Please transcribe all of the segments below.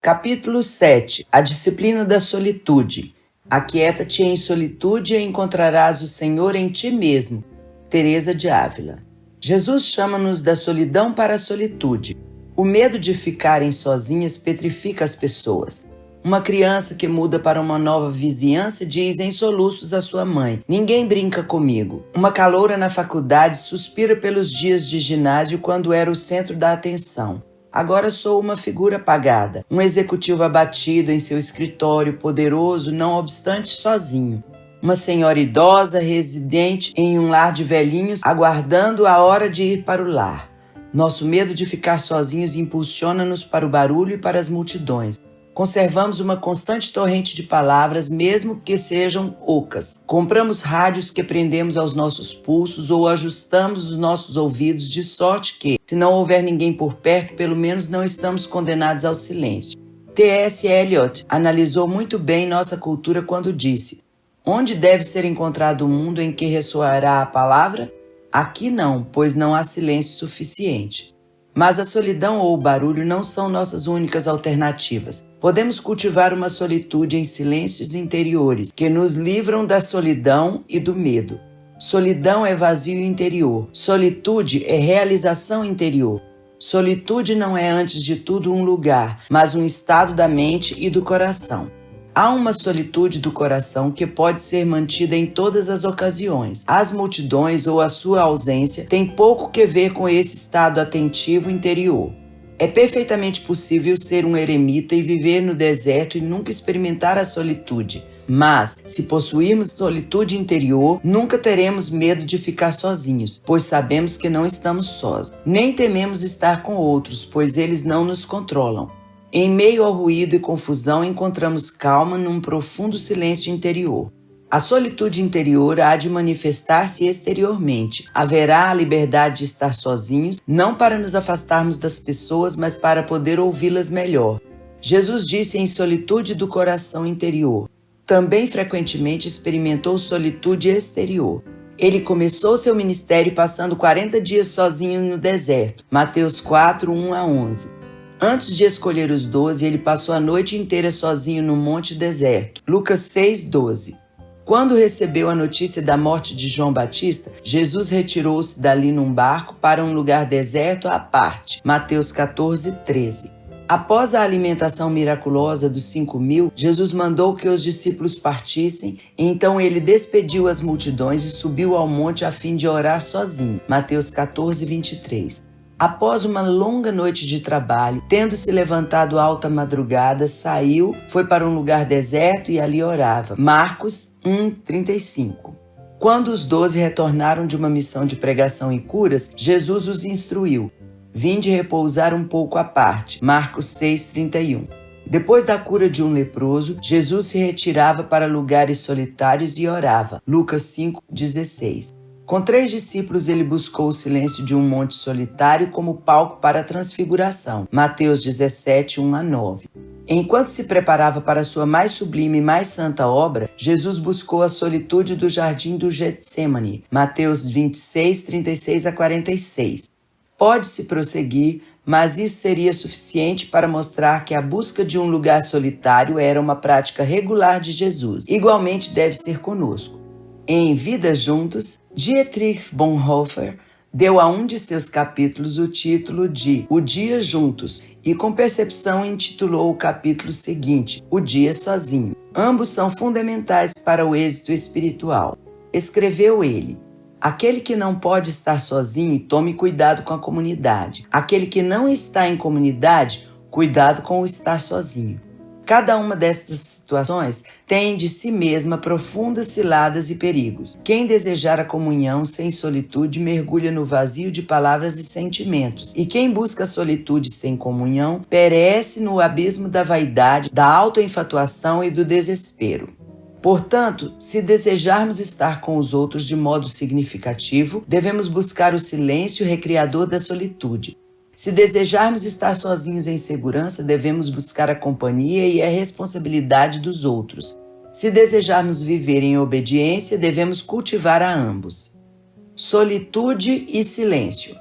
Capítulo 7. A disciplina da solitude. Aquieta-te em solitude e encontrarás o Senhor em ti mesmo. Teresa de Ávila. Jesus chama-nos da solidão para a solitude. O medo de ficarem sozinhas petrifica as pessoas. Uma criança que muda para uma nova vizinhança diz em soluços à sua mãe: "Ninguém brinca comigo." Uma caloura na faculdade suspira pelos dias de ginásio quando era o centro da atenção. Agora sou uma figura apagada, um executivo abatido em seu escritório poderoso, não obstante sozinho. Uma senhora idosa residente em um lar de velhinhos, aguardando a hora de ir para o lar. Nosso medo de ficar sozinhos impulsiona-nos para o barulho e para as multidões. Conservamos uma constante torrente de palavras, mesmo que sejam ocas. Compramos rádios que prendemos aos nossos pulsos ou ajustamos os nossos ouvidos de sorte que, se não houver ninguém por perto, pelo menos não estamos condenados ao silêncio. T.S. Eliot analisou muito bem nossa cultura quando disse: "Onde deve ser encontrado o mundo em que ressoará a palavra? Aqui não, pois não há silêncio suficiente." Mas a solidão ou o barulho não são nossas únicas alternativas. Podemos cultivar uma solitude em silêncios interiores, que nos livram da solidão e do medo. Solidão é vazio interior. Solitude é realização interior. Solitude não é, antes de tudo, um lugar, mas um estado da mente e do coração. Há uma solitude do coração que pode ser mantida em todas as ocasiões. As multidões ou a sua ausência têm pouco que ver com esse estado atentivo interior. É perfeitamente possível ser um eremita e viver no deserto e nunca experimentar a solitude. Mas, se possuirmos solitude interior, nunca teremos medo de ficar sozinhos, pois sabemos que não estamos sós. Nem tememos estar com outros, pois eles não nos controlam. Em meio ao ruído e confusão, encontramos calma num profundo silêncio interior. A solitude interior há de manifestar-se exteriormente. Haverá a liberdade de estar sozinhos, não para nos afastarmos das pessoas, mas para poder ouvi-las melhor. Jesus disse em solitude do coração interior. Também frequentemente experimentou solitude exterior. Ele começou seu ministério passando 40 dias sozinho no deserto. Mateus 4, 1-11. Antes de escolher os 12, ele passou a noite inteira sozinho no monte deserto. Lucas 6:12. Quando recebeu a notícia da morte de João Batista, Jesus retirou-se dali num barco para um lugar deserto à parte. Mateus 14:13. Após a alimentação miraculosa dos 5.000, Jesus mandou que os discípulos partissem, então ele despediu as multidões e subiu ao monte a fim de orar sozinho. Mateus 14:23. Após uma longa noite de trabalho, tendo se levantado alta madrugada, saiu, foi para um lugar deserto e ali orava. Marcos 1:35. Quando os 12 retornaram de uma missão de pregação e curas, Jesus os instruiu: "Vinde repousar um pouco à parte." Marcos 6:31. Depois da cura de um leproso, Jesus se retirava para lugares solitários e orava. Lucas 5:16. Com 3 discípulos, ele buscou o silêncio de um monte solitário como palco para a transfiguração. Mateus 17, 1-9. Enquanto se preparava para sua mais sublime e mais santa obra, Jesus buscou a solitude do jardim do Getsêmani. Mateus 26, 36-46. Pode-se prosseguir, mas isso seria suficiente para mostrar que a busca de um lugar solitário era uma prática regular de Jesus. Igualmente deve ser conosco. Em Vida Juntos, Dietrich Bonhoeffer deu a um de seus capítulos o título de O Dia Juntos e, com percepção, intitulou o capítulo seguinte, O Dia Sozinho. Ambos são fundamentais para o êxito espiritual. Escreveu ele: "Aquele que não pode estar sozinho, tome cuidado com a comunidade. Aquele que não está em comunidade, cuidado com o estar sozinho." Cada uma destas situações tem de si mesma profundas ciladas e perigos. Quem desejar a comunhão sem solitude mergulha no vazio de palavras e sentimentos. E quem busca a solitude sem comunhão perece no abismo da vaidade, da autoenfatuação e do desespero. Portanto, se desejarmos estar com os outros de modo significativo, devemos buscar o silêncio recriador da solitude. Se desejarmos estar sozinhos em segurança, devemos buscar a companhia e a responsabilidade dos outros. Se desejarmos viver em obediência, devemos cultivar a ambos. Solitude e silêncio.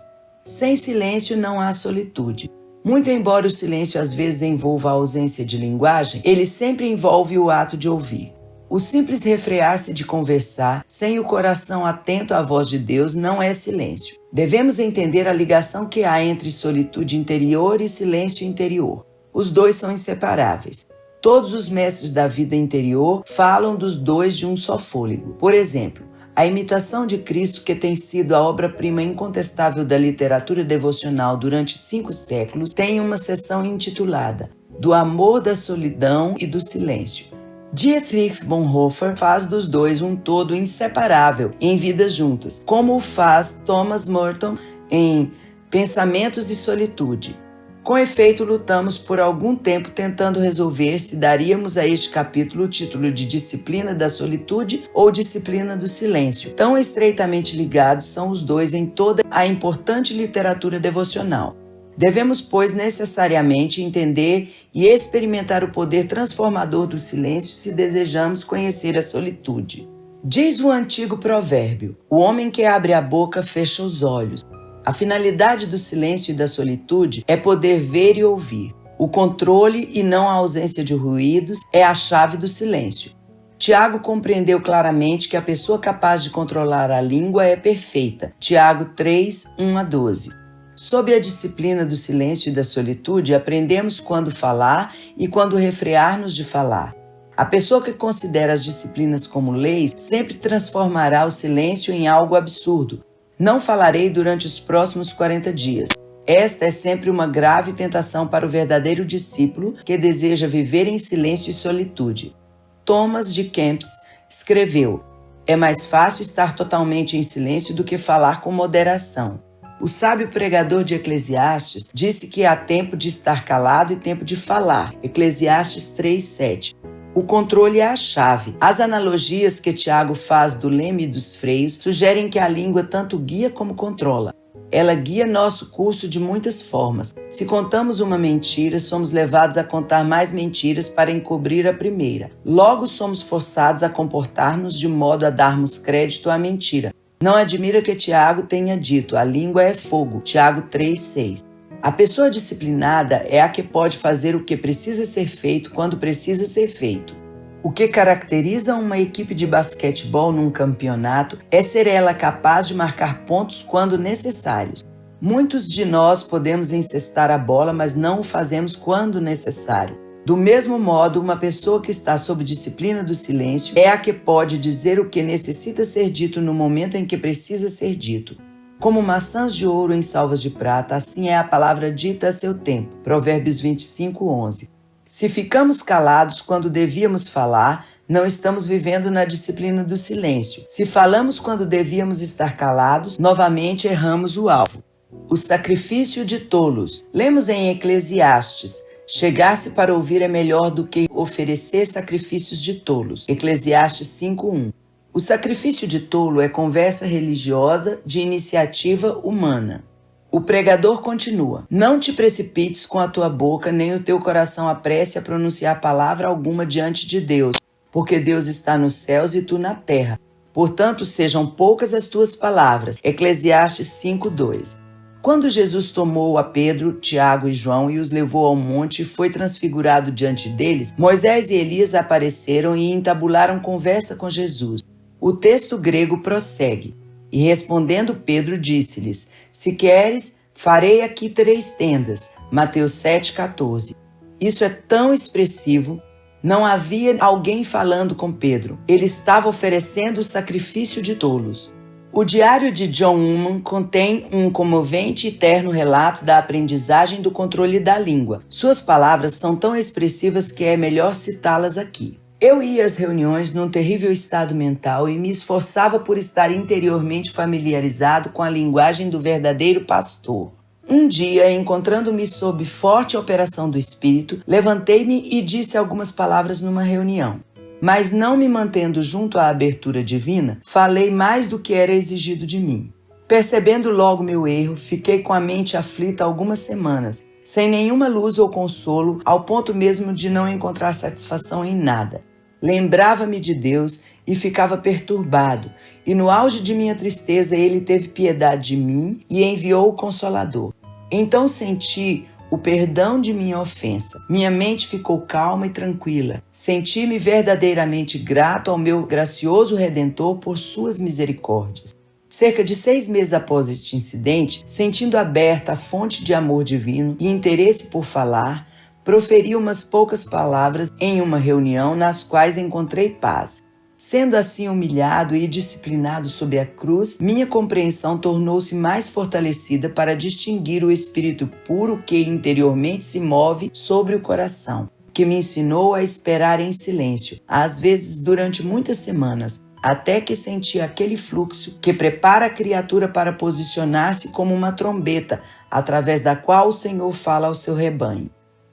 Sem silêncio não há solitude. Muito embora o silêncio às vezes envolva a ausência de linguagem, ele sempre envolve o ato de ouvir. O simples refrear-se de conversar, sem o coração atento à voz de Deus, não é silêncio. Devemos entender a ligação que há entre solitude interior e silêncio interior. Os dois são inseparáveis. Todos os mestres da vida interior falam dos dois de um só fôlego. Por exemplo, a Imitação de Cristo, que tem sido a obra-prima incontestável da literatura devocional durante 5 séculos, tem uma seção intitulada Do Amor, da Solidão e do Silêncio. Dietrich Bonhoeffer faz dos dois um todo inseparável em Vidas Juntas, como o faz Thomas Merton em Pensamentos e Solitude. Com efeito, lutamos por algum tempo tentando resolver se daríamos a este capítulo o título de Disciplina da Solitude ou Disciplina do Silêncio. Tão estreitamente ligados são os dois em toda a importante literatura devocional. Devemos, pois, necessariamente entender e experimentar o poder transformador do silêncio se desejamos conhecer a solitude. Diz o antigo provérbio: o homem que abre a boca fecha os olhos. A finalidade do silêncio e da solitude é poder ver e ouvir. O controle e não a ausência de ruídos é a chave do silêncio. Tiago compreendeu claramente que a pessoa capaz de controlar a língua é perfeita. Tiago 3, 1-12. Sob a disciplina do silêncio e da solitude, aprendemos quando falar e quando refrear-nos de falar. A pessoa que considera as disciplinas como leis sempre transformará o silêncio em algo absurdo. Não falarei durante os próximos 40 dias. Esta é sempre uma grave tentação para o verdadeiro discípulo que deseja viver em silêncio e solitude. Thomas de Kempis escreveu: é mais fácil estar totalmente em silêncio do que falar com moderação. O sábio pregador de Eclesiastes disse que há tempo de estar calado e tempo de falar. Eclesiastes 3:7. O controle é a chave. As analogias que Tiago faz do leme e dos freios sugerem que a língua tanto guia como controla. Ela guia nosso curso de muitas formas. Se contamos uma mentira, somos levados a contar mais mentiras para encobrir a primeira. Logo, somos forçados a comportar-nos de modo a darmos crédito à mentira. Não admira que Tiago tenha dito: a língua é fogo. Tiago 3:6. A pessoa disciplinada é a que pode fazer o que precisa ser feito quando precisa ser feito. O que caracteriza uma equipe de basquetebol num campeonato é ser ela capaz de marcar pontos quando necessários. Muitos de nós podemos encestar a bola, mas não o fazemos quando necessário. Do mesmo modo, uma pessoa que está sob disciplina do silêncio é a que pode dizer o que necessita ser dito no momento em que precisa ser dito. Como maçãs de ouro em salvas de prata, assim é a palavra dita a seu tempo. Provérbios 25:11. Se ficamos calados quando devíamos falar, não estamos vivendo na disciplina do silêncio. Se falamos quando devíamos estar calados, novamente erramos o alvo. O sacrifício de tolos. Lemos em Eclesiastes: chegar-se para ouvir é melhor do que oferecer sacrifícios de tolos. Eclesiastes 5:1. O sacrifício de tolo é conversa religiosa de iniciativa humana. O pregador continua: não te precipites com a tua boca, nem o teu coração apresse a pronunciar palavra alguma diante de Deus, porque Deus está nos céus e tu na terra. Portanto, sejam poucas as tuas palavras. Eclesiastes 5:2. Quando Jesus tomou a Pedro, Tiago e João e os levou ao monte e foi transfigurado diante deles, Moisés e Elias apareceram e entabularam conversa com Jesus. O texto grego prossegue: e respondendo Pedro disse-lhes: se queres, farei aqui 3 tendas. Mateus 7:14. Isso é tão expressivo. Não havia alguém falando com Pedro. Ele estava oferecendo o sacrifício de tolos. O diário de John Newman contém um comovente e terno relato da aprendizagem do controle da língua. Suas palavras são tão expressivas que é melhor citá-las aqui. Eu ia às reuniões num terrível estado mental e me esforçava por estar interiormente familiarizado com a linguagem do verdadeiro pastor. Um dia, encontrando-me sob forte operação do Espírito, levantei-me e disse algumas palavras numa reunião. Mas não me mantendo junto à abertura divina, falei mais do que era exigido de mim. Percebendo logo meu erro, fiquei com a mente aflita algumas semanas, sem nenhuma luz ou consolo, ao ponto mesmo de não encontrar satisfação em nada. Lembrava-me de Deus e ficava perturbado, e no auge de minha tristeza ele teve piedade de mim e enviou o Consolador. Então senti o perdão de minha ofensa. Minha mente ficou calma e tranquila. Senti-me verdadeiramente grato ao meu gracioso Redentor por suas misericórdias. Cerca de 6 meses após este incidente, sentindo aberta a fonte de amor divino e interesse por falar, proferi umas poucas palavras em uma reunião nas quais encontrei paz. Sendo assim humilhado e disciplinado sob a cruz, minha compreensão tornou-se mais fortalecida para distinguir o espírito puro que interiormente se move sobre o coração, que me ensinou a esperar em silêncio, às vezes durante muitas semanas, até que senti aquele fluxo que prepara a criatura para posicionar-se como uma trombeta, através da qual o Senhor fala ao seu rebanho.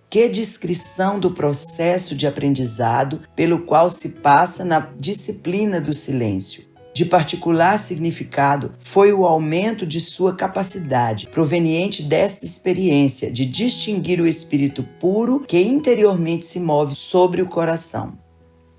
Que descrição do processo de aprendizado pelo qual se passa na disciplina do silêncio. De particular significado foi o aumento de sua capacidade, proveniente desta experiência de distinguir o espírito puro que interiormente se move sobre o coração.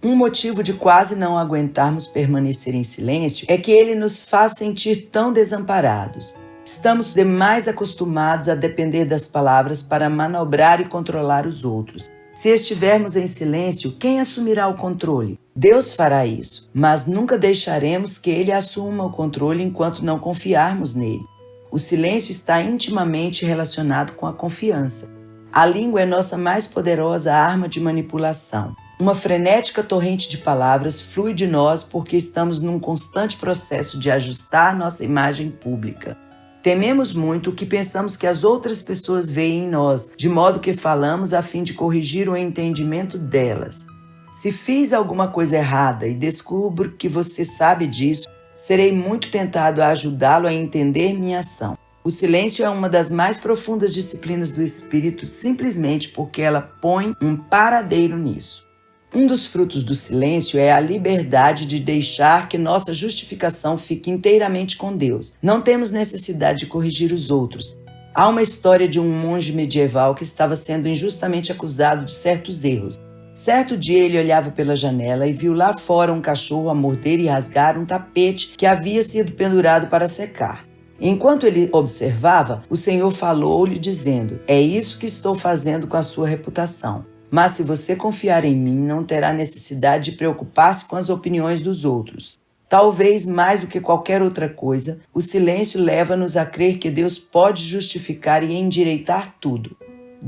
Um motivo de quase não aguentarmos permanecer em silêncio é que ele nos faz sentir tão desamparados. Estamos demais acostumados a depender das palavras para manobrar e controlar os outros. Se estivermos em silêncio, quem assumirá o controle? Deus fará isso, mas nunca deixaremos que Ele assuma o controle enquanto não confiarmos nele. O silêncio está intimamente relacionado com a confiança. A língua é nossa mais poderosa arma de manipulação. Uma frenética torrente de palavras flui de nós porque estamos num constante processo de ajustar nossa imagem pública. Tememos muito o que pensamos que as outras pessoas veem em nós, de modo que falamos a fim de corrigir o entendimento delas. Se fiz alguma coisa errada e descubro que você sabe disso, serei muito tentado a ajudá-lo a entender minha ação. O silêncio é uma das mais profundas disciplinas do espírito, simplesmente porque ela põe um paradeiro nisso. Um dos frutos do silêncio é a liberdade de deixar que nossa justificação fique inteiramente com Deus. Não temos necessidade de corrigir os outros. Há uma história de um monge medieval que estava sendo injustamente acusado de certos erros. Certo dia ele olhava pela janela e viu lá fora um cachorro a morder e rasgar um tapete que havia sido pendurado para secar. Enquanto ele observava, o Senhor falou-lhe dizendo: "É isso que estou fazendo com a sua reputação. Mas se você confiar em mim, não terá necessidade de preocupar-se com as opiniões dos outros." Talvez mais do que qualquer outra coisa, o silêncio leva-nos a crer que Deus pode justificar e endireitar tudo.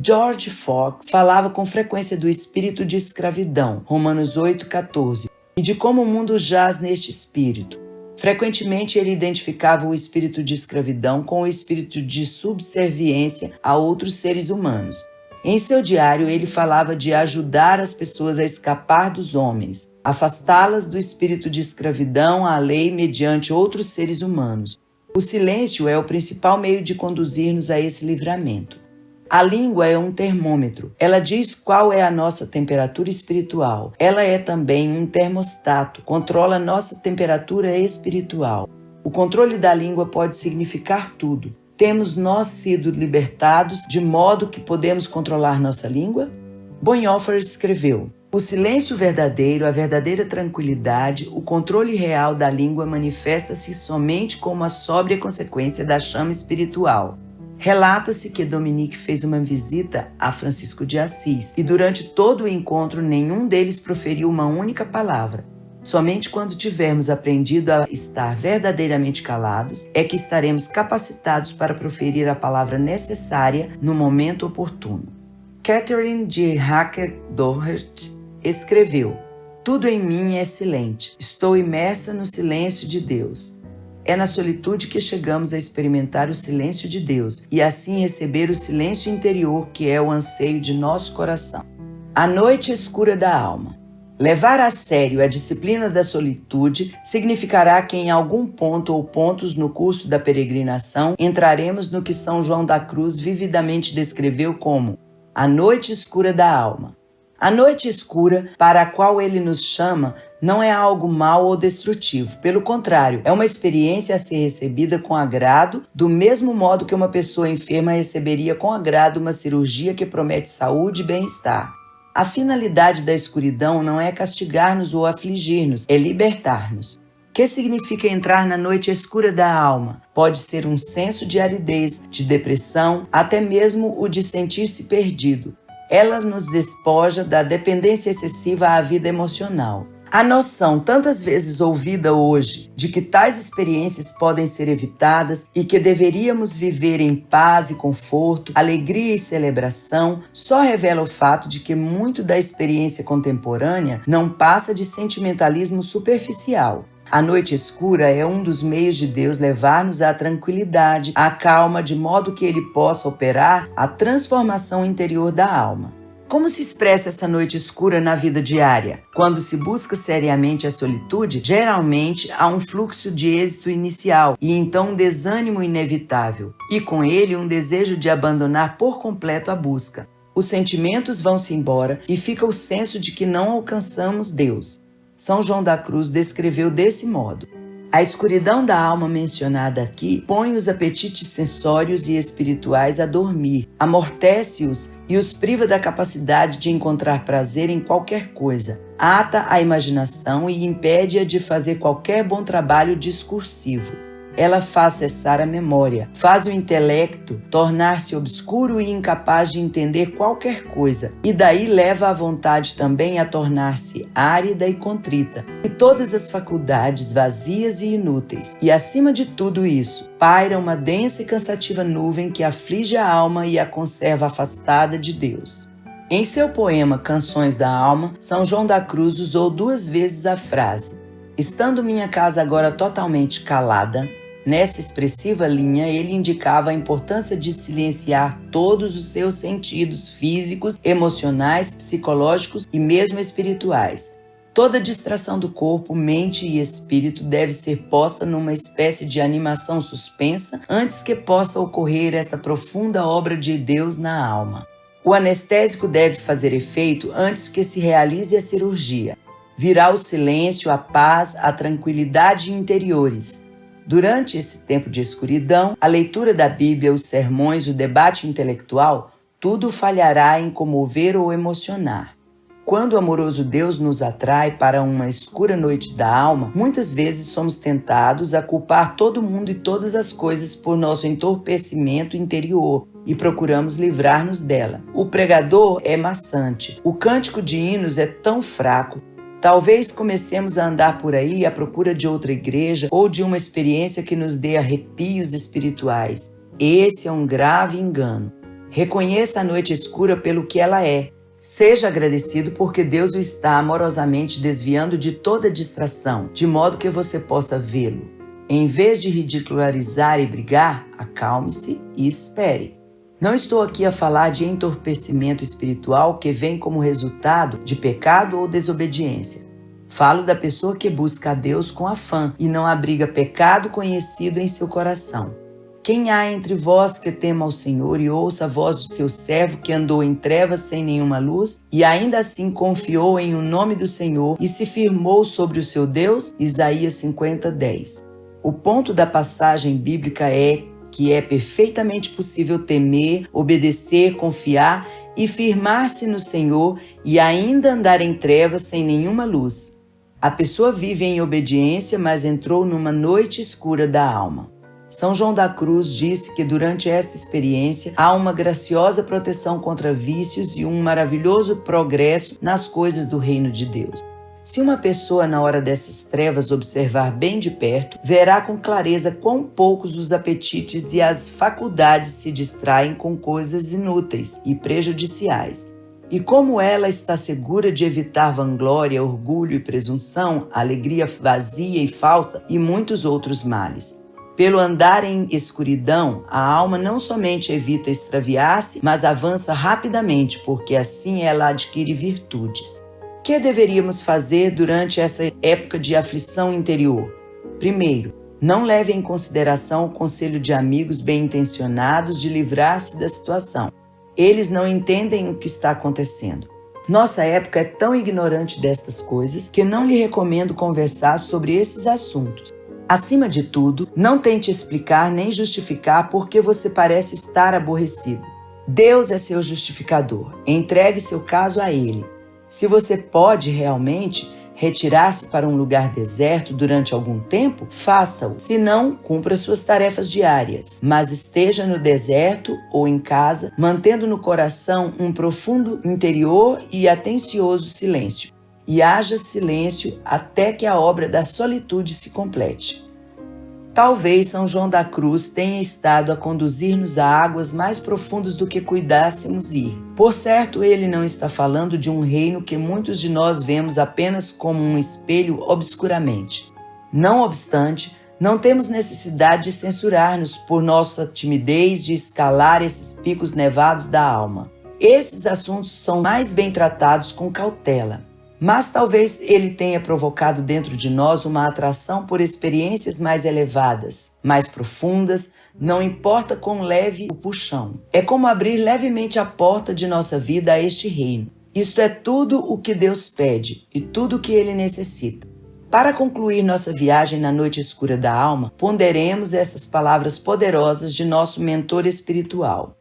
George Fox falava com frequência do espírito de escravidão, Romanos 8,14, e de como o mundo jaz neste espírito. Frequentemente ele identificava o espírito de escravidão com o espírito de subserviência a outros seres humanos. Em seu diário, ele falava de ajudar as pessoas a escapar dos homens, afastá-las do espírito de escravidão à lei mediante outros seres humanos. O silêncio é o principal meio de conduzir-nos a esse livramento. A língua é um termômetro. Ela diz qual é a nossa temperatura espiritual. Ela é também um termostato, controla nossa temperatura espiritual. O controle da língua pode significar tudo. Temos nós sido libertados de modo que podemos controlar nossa língua? Bonhoeffer escreveu: "O silêncio verdadeiro, a verdadeira tranquilidade, o controle real da língua manifesta-se somente como a sóbria consequência da chama espiritual." Relata-se que Dominique fez uma visita a Francisco de Assis e durante todo o encontro nenhum deles proferiu uma única palavra. Somente quando tivermos aprendido a estar verdadeiramente calados é que estaremos capacitados para proferir a palavra necessária no momento oportuno. Catherine de Hacker-Doherty escreveu: "Tudo em mim é silente. Estou imersa no silêncio de Deus." É na solitude que chegamos a experimentar o silêncio de Deus e assim receber o silêncio interior que é o anseio de nosso coração. A noite escura da alma. Levar a sério a disciplina da solitude significará que em algum ponto ou pontos no curso da peregrinação entraremos no que São João da Cruz vividamente descreveu como a noite escura da alma. A noite escura, para a qual ele nos chama, não é algo mau ou destrutivo. Pelo contrário, é uma experiência a ser recebida com agrado, do mesmo modo que uma pessoa enferma receberia com agrado uma cirurgia que promete saúde e bem-estar. A finalidade da escuridão não é castigar-nos ou afligir-nos, é libertar-nos. que significa entrar na noite escura da alma? Pode ser um senso de aridez, de depressão, até mesmo o de sentir-se perdido. Ela nos despoja da dependência excessiva à vida emocional. A noção, tantas vezes ouvida hoje, de que tais experiências podem ser evitadas e que deveríamos viver em paz e conforto, alegria e celebração, só revela o fato de que muito da experiência contemporânea não passa de sentimentalismo superficial. A noite escura é um dos meios de Deus levar-nos à tranquilidade, à calma, de modo que Ele possa operar a transformação interior da alma. Como se expressa essa noite escura na vida diária? Quando se busca seriamente a solitude, geralmente há um fluxo de êxito inicial e então um desânimo inevitável, e com ele um desejo de abandonar por completo a busca. Os sentimentos vão-se embora e fica o senso de que não alcançamos Deus. São João da Cruz descreveu desse modo: a escuridão da alma mencionada aqui põe os apetites sensórios e espirituais a dormir, amortece-os e os priva da capacidade de encontrar prazer em qualquer coisa, ata a imaginação e impede-a de fazer qualquer bom trabalho discursivo. Ela faz cessar a memória, faz o intelecto tornar-se obscuro e incapaz de entender qualquer coisa, e daí leva a vontade também a tornar-se árida e contrita, e todas as faculdades vazias e inúteis. E acima de tudo isso, paira uma densa e cansativa nuvem que aflige a alma e a conserva afastada de Deus. Em seu poema Canções da Alma, São João da Cruz usou 2 vezes a frase: estando minha casa agora totalmente calada. Nessa expressiva linha, ele indicava a importância de silenciar todos os seus sentidos físicos, emocionais, psicológicos e mesmo espirituais. Toda distração do corpo, mente e espírito deve ser posta numa espécie de animação suspensa antes que possa ocorrer esta profunda obra de Deus na alma. O anestésico deve fazer efeito antes que se realize a cirurgia. Virá o silêncio, a paz, a tranquilidade interiores. Durante esse tempo de escuridão, a leitura da Bíblia, os sermões, o debate intelectual, tudo falhará em comover ou emocionar. Quando o amoroso Deus nos atrai para uma escura noite da alma, muitas vezes somos tentados a culpar todo mundo e todas as coisas por nosso entorpecimento interior e procuramos livrar-nos dela. O pregador é maçante, o cântico de hinos é tão fraco. Talvez comecemos a andar por aí à procura de outra igreja ou de uma experiência que nos dê arrepios espirituais. Esse é um grave engano. Reconheça a noite escura pelo que ela é. Seja agradecido porque Deus o está amorosamente desviando de toda distração, de modo que você possa vê-lo. Em vez de ridicularizar e brigar, acalme-se e espere. Não estou aqui a falar de entorpecimento espiritual que vem como resultado de pecado ou desobediência. Falo da pessoa que busca a Deus com afã e não abriga pecado conhecido em seu coração. Quem há entre vós que tema ao Senhor e ouça a voz de seu servo que andou em trevas sem nenhuma luz e ainda assim confiou em o nome do Senhor e se firmou sobre o seu Deus? Isaías 50:10. O ponto da passagem bíblica é que é perfeitamente possível temer, obedecer, confiar e firmar-se no Senhor e ainda andar em trevas sem nenhuma luz. A pessoa vive em obediência, mas entrou numa noite escura da alma. São João da Cruz disse que durante esta experiência há uma graciosa proteção contra vícios e um maravilhoso progresso nas coisas do reino de Deus. Se uma pessoa na hora dessas trevas observar bem de perto, verá com clareza quão poucos os apetites e as faculdades se distraem com coisas inúteis e prejudiciais. E como ela está segura de evitar vanglória, orgulho e presunção, alegria vazia e falsa e muitos outros males. Pelo andar em escuridão, a alma não somente evita extraviar-se, mas avança rapidamente, porque assim ela adquire virtudes. O que deveríamos fazer durante essa época de aflição interior? Primeiro, não leve em consideração o conselho de amigos bem-intencionados de livrar-se da situação. Eles não entendem o que está acontecendo. Nossa época é tão ignorante destas coisas que não lhe recomendo conversar sobre esses assuntos. Acima de tudo, não tente explicar nem justificar por que você parece estar aborrecido. Deus é seu justificador. Entregue seu caso a Ele. Se você pode realmente, retirar-se para um lugar deserto durante algum tempo, faça-o. Se não, cumpra suas tarefas diárias, mas esteja no deserto ou em casa, mantendo no coração um profundo interior e atencioso silêncio. E haja silêncio até que a obra da solitude se complete. Talvez São João da Cruz tenha estado a conduzir-nos a águas mais profundas do que cuidássemos ir. Por certo, ele não está falando de um reino que muitos de nós vemos apenas como um espelho obscuramente. Não obstante, não temos necessidade de censurar-nos por nossa timidez de escalar esses picos nevados da alma. Esses assuntos são mais bem tratados com cautela. Mas talvez ele tenha provocado dentro de nós uma atração por experiências mais elevadas, mais profundas, não importa quão leve o puxão. É como abrir levemente a porta de nossa vida a este reino. Isto é tudo o que Deus pede e tudo o que Ele necessita. Para concluir nossa viagem na noite escura da alma, ponderemos estas palavras poderosas de nosso mentor espiritual.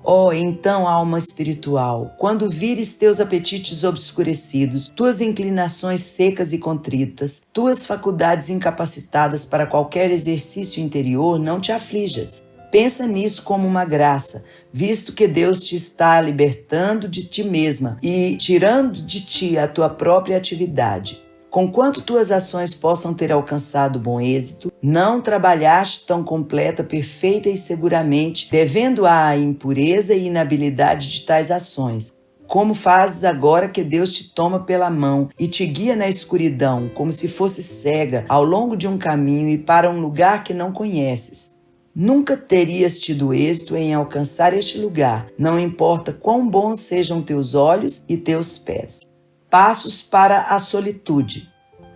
Oh, então, alma espiritual, quando vires teus apetites obscurecidos, tuas inclinações secas e contritas, tuas faculdades incapacitadas para qualquer exercício interior, não te aflijas. Pensa nisso como uma graça, visto que Deus te está libertando de ti mesma e tirando de ti a tua própria atividade. Conquanto tuas ações possam ter alcançado bom êxito, não trabalhaste tão completa, perfeita e seguramente, devendo à impureza e inabilidade de tais ações. Como fazes agora que Deus te toma pela mão e te guia na escuridão, como se fosse cega, ao longo de um caminho e para um lugar que não conheces. Nunca terias tido êxito em alcançar este lugar, não importa quão bons sejam teus olhos e teus pés. Passos para a solitude.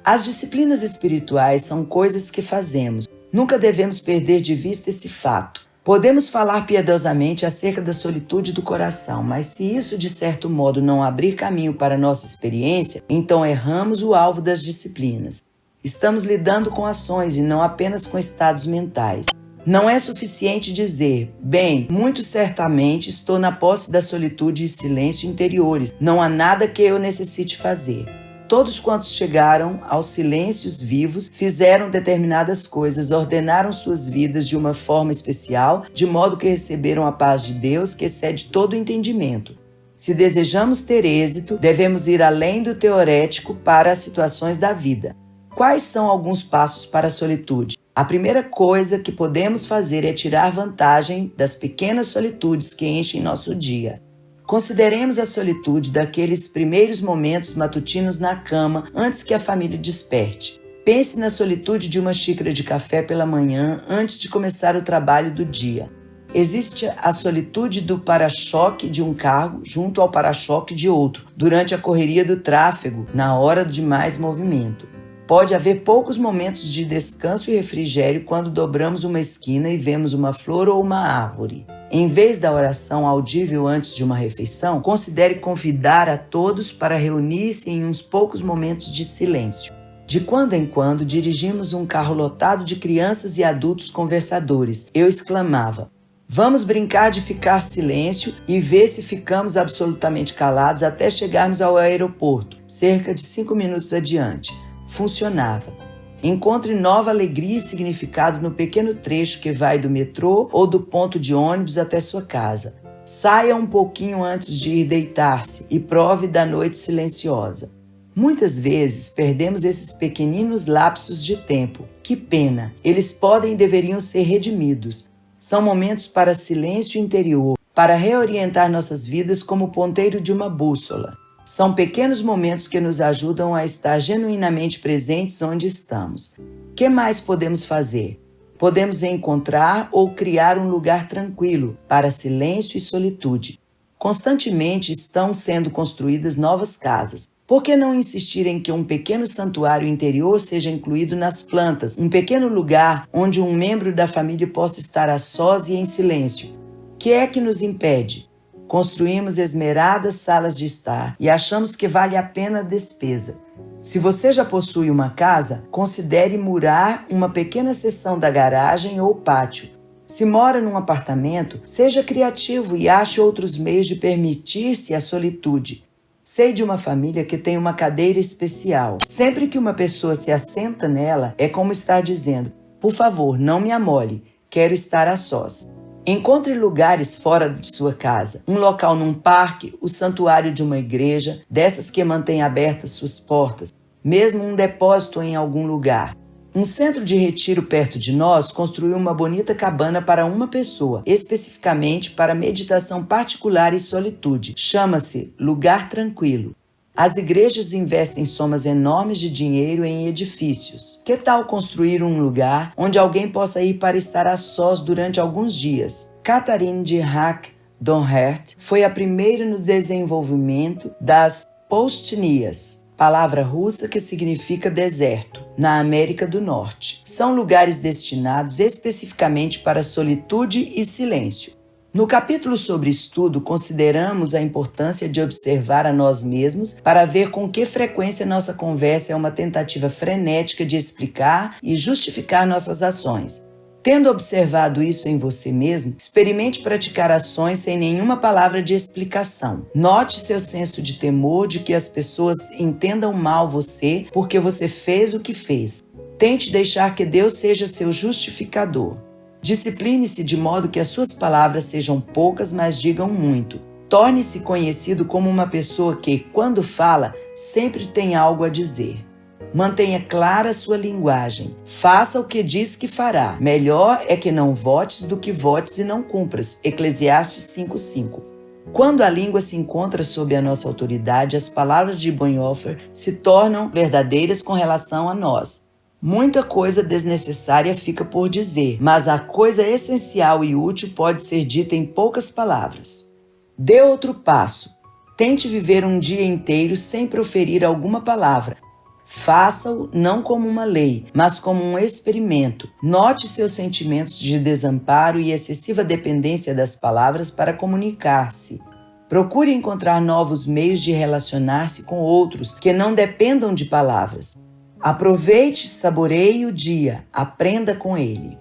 As disciplinas espirituais são coisas que fazemos. Nunca devemos perder de vista esse fato. Podemos falar piedosamente acerca da solitude do coração, mas se isso de certo modo não abrir caminho para nossa experiência, então erramos o alvo das disciplinas. Estamos lidando com ações e não apenas com estados mentais. Não é suficiente dizer, bem, muito certamente estou na posse da solitude e silêncio interiores. Não há nada que eu necessite fazer. Todos quantos chegaram aos silêncios vivos fizeram determinadas coisas, ordenaram suas vidas de uma forma especial, de modo que receberam a paz de Deus que excede todo o entendimento. Se desejamos ter êxito, devemos ir além do teorético para as situações da vida. Quais são alguns passos para a solitude? A primeira coisa que podemos fazer é tirar vantagem das pequenas solitudes que enchem nosso dia. Consideremos a solitude daqueles primeiros momentos matutinos na cama antes que a família desperte. Pense na solitude de uma xícara de café pela manhã antes de começar o trabalho do dia. Existe a solitude do para-choque de um carro junto ao para-choque de outro, durante a correria do tráfego, na hora de mais movimento. Pode haver poucos momentos de descanso e refrigério quando dobramos uma esquina e vemos uma flor ou uma árvore. Em vez da oração audível antes de uma refeição, considere convidar a todos para reunir-se em uns poucos momentos de silêncio. De quando em quando, dirigimos um carro lotado de crianças e adultos conversadores. Eu exclamava, vamos brincar de ficar silêncio e ver se ficamos absolutamente calados até chegarmos ao aeroporto, cerca de 5 minutos adiante. Funcionava. Encontre nova alegria e significado no pequeno trecho que vai do metrô ou do ponto de ônibus até sua casa. Saia um pouquinho antes de ir deitar-se e prove da noite silenciosa. Muitas vezes perdemos esses pequeninos lapsos de tempo. Que pena! Eles podem e deveriam ser redimidos. São momentos para silêncio interior, para reorientar nossas vidas como o ponteiro de uma bússola. São pequenos momentos que nos ajudam a estar genuinamente presentes onde estamos. Que mais podemos fazer? Podemos encontrar ou criar um lugar tranquilo para silêncio e solitude. Constantemente estão sendo construídas novas casas. Por que não insistir em que um pequeno santuário interior seja incluído nas plantas, um pequeno lugar onde um membro da família possa estar a sós e em silêncio? Que é que nos impede? Construímos esmeradas salas de estar e achamos que vale a pena a despesa. Se você já possui uma casa, considere murar uma pequena seção da garagem ou pátio. Se mora num apartamento, seja criativo e ache outros meios de permitir-se a solitude. Sei de uma família que tem uma cadeira especial. Sempre que uma pessoa se assenta nela, é como estar dizendo: por favor, não me amole, quero estar a sós. Encontre lugares fora de sua casa, um local num parque, o santuário de uma igreja, dessas que mantém abertas suas portas, mesmo um depósito em algum lugar. Um centro de retiro perto de nós construiu uma bonita cabana para uma pessoa, especificamente para meditação particular e solitude. Chama-se Lugar Tranquilo. As igrejas investem somas enormes de dinheiro em edifícios. Que tal construir um lugar onde alguém possa ir para estar a sós durante alguns dias? Catherine de Hack-Donhert foi a primeira no desenvolvimento das poustinias, palavra russa que significa deserto, na América do Norte. São lugares destinados especificamente para solitude e silêncio. No capítulo sobre estudo, consideramos a importância de observar a nós mesmos para ver com que frequência nossa conversa é uma tentativa frenética de explicar e justificar nossas ações. Tendo observado isso em você mesmo, experimente praticar ações sem nenhuma palavra de explicação. Note seu senso de temor de que as pessoas entendam mal você porque você fez o que fez. Tente deixar que Deus seja seu justificador. Discipline-se de modo que as suas palavras sejam poucas, mas digam muito. Torne-se conhecido como uma pessoa que, quando fala, sempre tem algo a dizer. Mantenha clara sua linguagem. Faça o que diz que fará. Melhor é que não votes do que votes e não cumpras. Eclesiastes 5:5. Quando a língua se encontra sob a nossa autoridade, as palavras de Bonhoeffer se tornam verdadeiras com relação a nós. Muita coisa desnecessária fica por dizer, mas a coisa essencial e útil pode ser dita em poucas palavras. Dê outro passo. Tente viver um dia inteiro sem proferir alguma palavra. Faça-o não como uma lei, mas como um experimento. Note seus sentimentos de desamparo e excessiva dependência das palavras para comunicar-se. Procure encontrar novos meios de relacionar-se com outros que não dependam de palavras. Aproveite e saboreie o dia, aprenda com ele.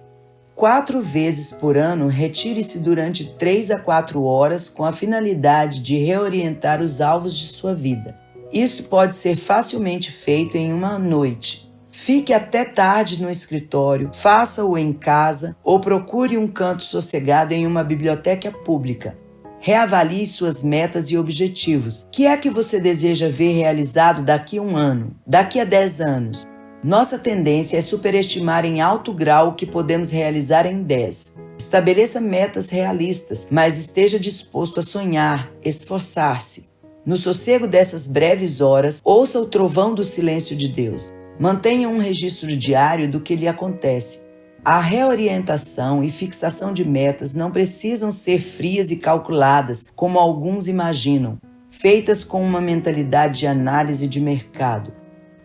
4 vezes por ano, retire-se durante 3 a 4 horas com a finalidade de reorientar os alvos de sua vida. Isto pode ser facilmente feito em uma noite. Fique até tarde no escritório, faça-o em casa ou procure um canto sossegado em uma biblioteca pública. Reavalie suas metas e objetivos. O que é que você deseja ver realizado daqui a 1 ano, daqui a 10 anos? Nossa tendência é superestimar em alto grau o que podemos realizar em 10. Estabeleça metas realistas, mas esteja disposto a sonhar, esforçar-se. No sossego dessas breves horas, ouça o trovão do silêncio de Deus. Mantenha um registro diário do que lhe acontece. A reorientação e fixação de metas não precisam ser frias e calculadas, como alguns imaginam, feitas com uma mentalidade de análise de mercado.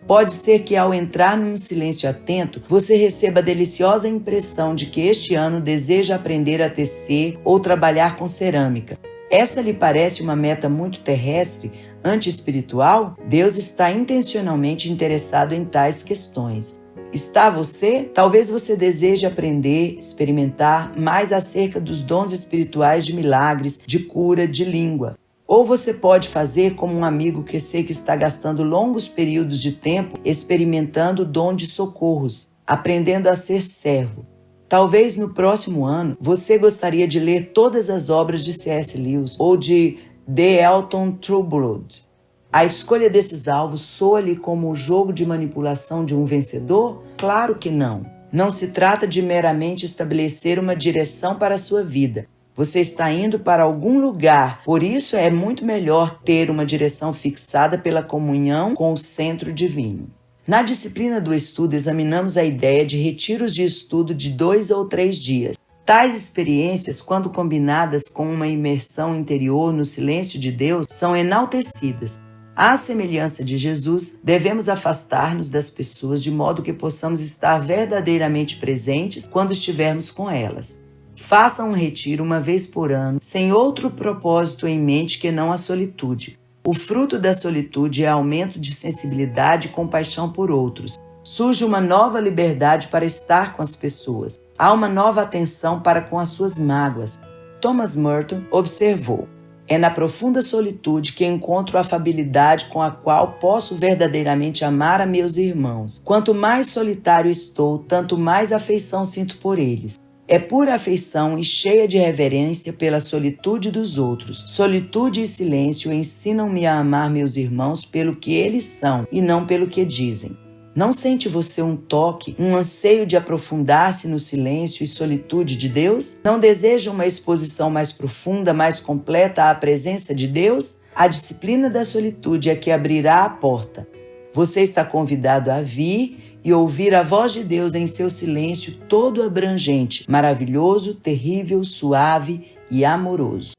Pode ser que, ao entrar num silêncio atento, você receba a deliciosa impressão de que este ano deseja aprender a tecer ou trabalhar com cerâmica. Essa lhe parece uma meta muito terrestre, anti-espiritual? Deus está intencionalmente interessado em tais questões. Está você? Talvez você deseje aprender, experimentar mais acerca dos dons espirituais de milagres, de cura, de língua. Ou você pode fazer como um amigo que sei que está gastando longos períodos de tempo experimentando o dom de socorros, aprendendo a ser servo. Talvez no próximo ano você gostaria de ler todas as obras de C.S. Lewis ou de D. Elton Trueblood. A escolha desses alvos soa-lhe como o jogo de manipulação de um vencedor? Claro que não. Não se trata de meramente estabelecer uma direção para a sua vida. Você está indo para algum lugar, por isso é muito melhor ter uma direção fixada pela comunhão com o centro divino. Na disciplina do estudo, examinamos a ideia de retiros de estudo de 2 ou 3 dias. Tais experiências, quando combinadas com uma imersão interior no silêncio de Deus, são enaltecidas. À semelhança de Jesus, devemos afastar-nos das pessoas de modo que possamos estar verdadeiramente presentes quando estivermos com elas. Faça um retiro uma vez por ano, sem outro propósito em mente que não a solitude. O fruto da solitude é aumento de sensibilidade e compaixão por outros. Surge uma nova liberdade para estar com as pessoas. Há uma nova atenção para com as suas mágoas. Thomas Merton observou: É na profunda solitude que encontro a afabilidade com a qual posso verdadeiramente amar a meus irmãos. Quanto mais solitário estou, tanto mais afeição sinto por eles. É pura afeição e cheia de reverência pela solitude dos outros. Solitude e silêncio ensinam-me a amar meus irmãos pelo que eles são e não pelo que dizem. Não sente você um toque, um anseio de aprofundar-se no silêncio e solitude de Deus? Não deseja uma exposição mais profunda, mais completa à presença de Deus? A disciplina da solitude é que abrirá a porta. Você está convidado a vir e ouvir a voz de Deus em seu silêncio todo abrangente, maravilhoso, terrível, suave e amoroso.